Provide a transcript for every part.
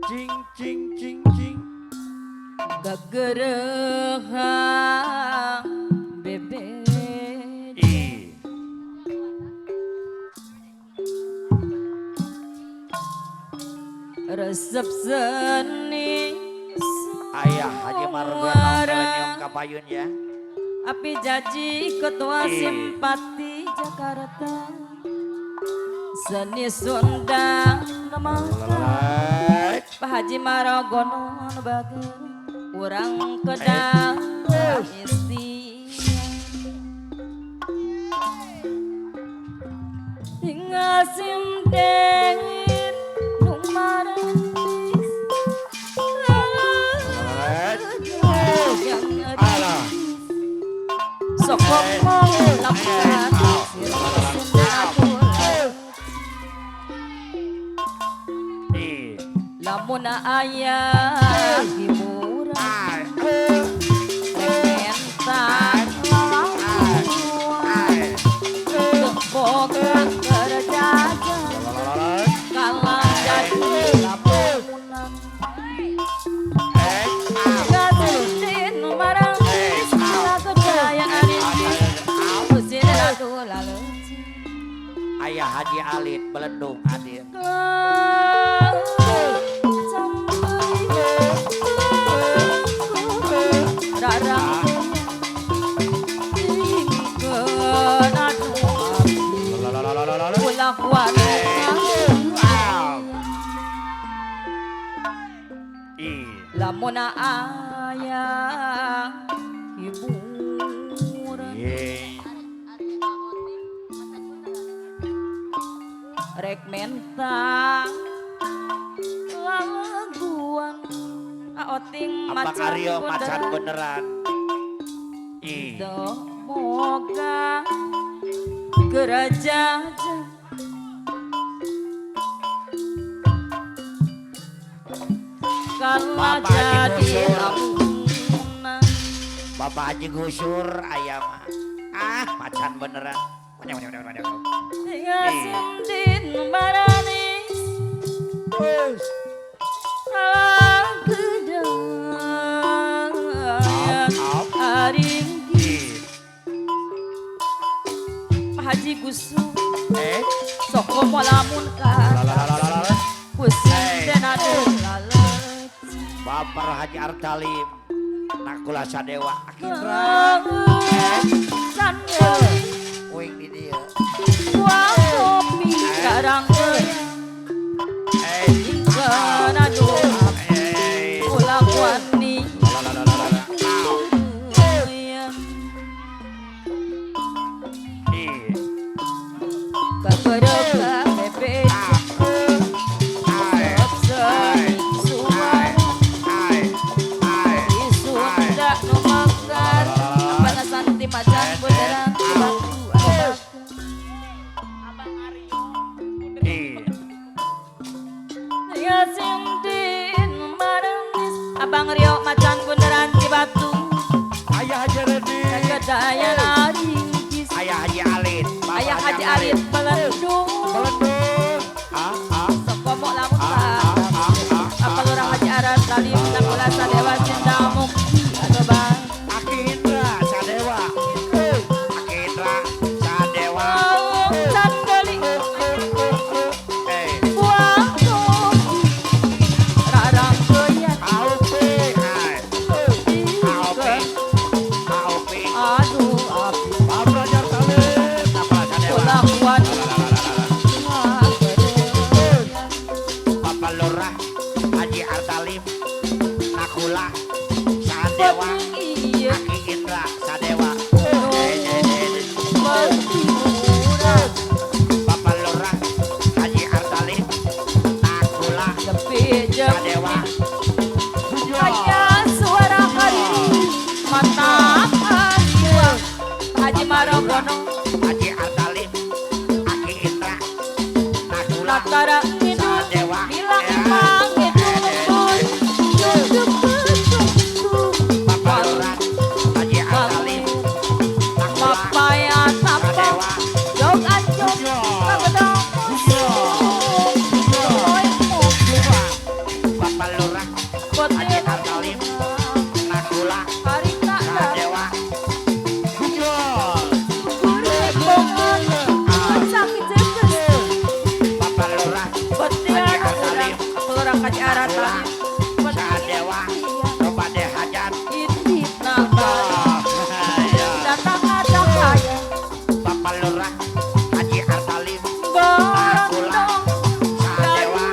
Cing cing cing cing. Gagerehang bebek resep seni Ayah Haji Margono Milenium Kapayun ya. api jaji ketua simpati Jakarta seni Sunda nama Pak Haji Margono bager urang kedang isti tinggal simden numaris sok ngomong lapan lamun ayah hiburan mentak boga kerja kalah jadi lamunan gaduhin barang istilah kejayaan ini usin lalu lalu Ayah Haji Alit Belendung hadir. Lamun ayah hiburan rek mentang laguan aoting Abang Aryo macan beneran. Doh moga gereja kalau jadi lamunan Bapak Haji Gusur ayam macan beneran. tinggal sindin baranis gedang aringgi Pak Haji Gusur sok komo lamun kata pusing dan ada lalat Bapak Haji Artalim Nakula Sadewa Akindra sandali Wing di dia buang kopi garang ingkana doa ulang wani kebereka bebek macan beneran ya sindin marenis Abang Rio macan beneran di batu Ayah Haji Redi kedaya laringkis Ayah Haji Alit ayah Haji Alit Belendung sok komok lamun apa lurang Haji Aras Salim Nakula Sadewa Cendamuk atau bang Akindra Sadewa Akindra Sadewa sandali buang kopi rarang goyang aduh api Bapak Rajar Salim Nakula Sadewa ulah kuat Lurah Haji Arsalim Gondong Sadewa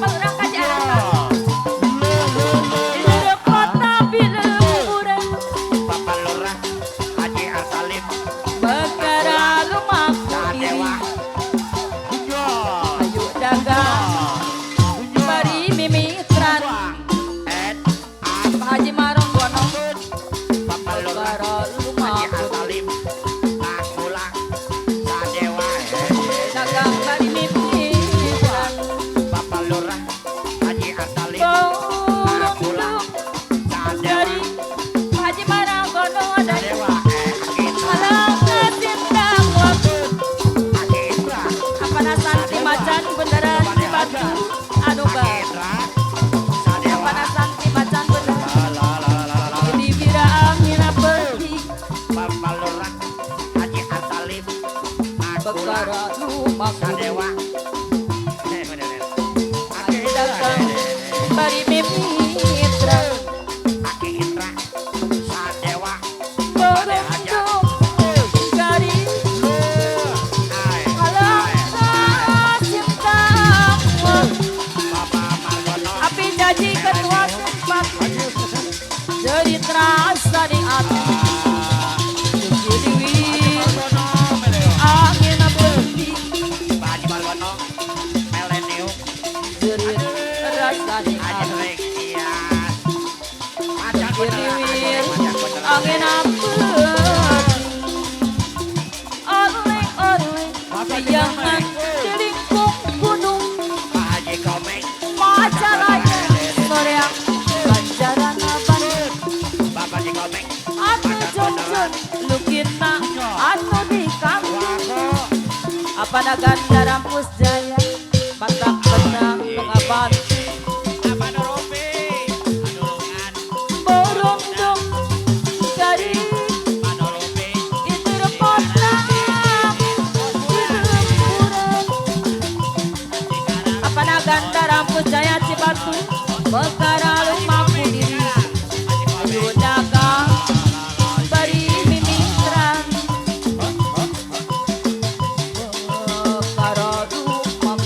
Pelurah Haji Arsalim Di kota Bilemuran Bapak Lurah Haji Arsalim Bekara lumaku Sadewa diri Ayo dagang Bari mimitran Haji Marong Gonong Bapak Lurah Bekara Haji lumaku Arsalim Nakulang Sadewa dagang bari mimitran Bapak Lurah Haji Arsalim Burung Nakulang Sadewa dari Haji Marong Gonong ada Sadewa Halang ngasindang waktu Akitra Apa nasanti macan beneran di batu Anu ba Akitra Apa Sadewa nasanti macan beneran la Di bira angin pergi Bapak Lurah Haji Arsalim Nakulang Bekara lumaku Sadewa Haji dagang bari mimitra Akitra Sadewa Burung dari Halang ngasindang waktu Bapak Margono Api janji ketua sempat Jadi terasa di hati Jadi angin berhenti Pak Haji Margono Milenium Jadi terasa di Haji hati Rekian Macan Jadi beneran Macan beneran angin berhenti Oleh-oleh Kayangan di lingkung gunung Pak Haji Komeng Majalaya Soreang Banjaran Abang Bapak Haji Komeng Anu jongjon Lukina Anu di kampung Apa naganda rampus jaya Batak benang pengabat Apa Nurupi Anulungan Borong dong Dari Pak Nurupi itu repotna Di lemburan Apa naganda rampus jaya Cibatu Bekara lumaku diri Ayo dagang Bari mimitran Bekara lumaku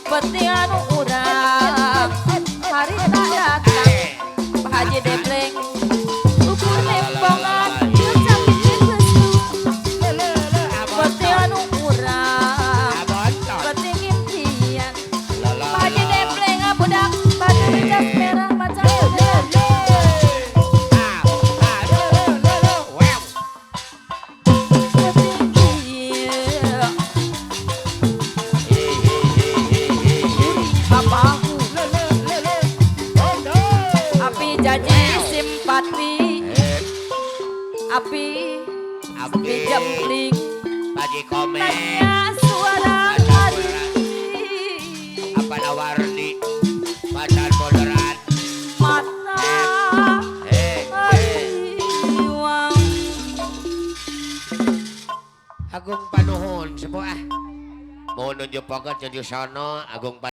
peti anu urang hari tak datang Pak Haji Debleng ukur nempongan yuk sakit kegesu peti anu urang peti impian Pak Haji Debleng budak batu jas merah macam janji simpati api jempling Paji Komeng tanya suara hari apa nawarni pacar moderat mata wang Agung Panuhun sebuah mau nunjuk pokok jadi sono Agung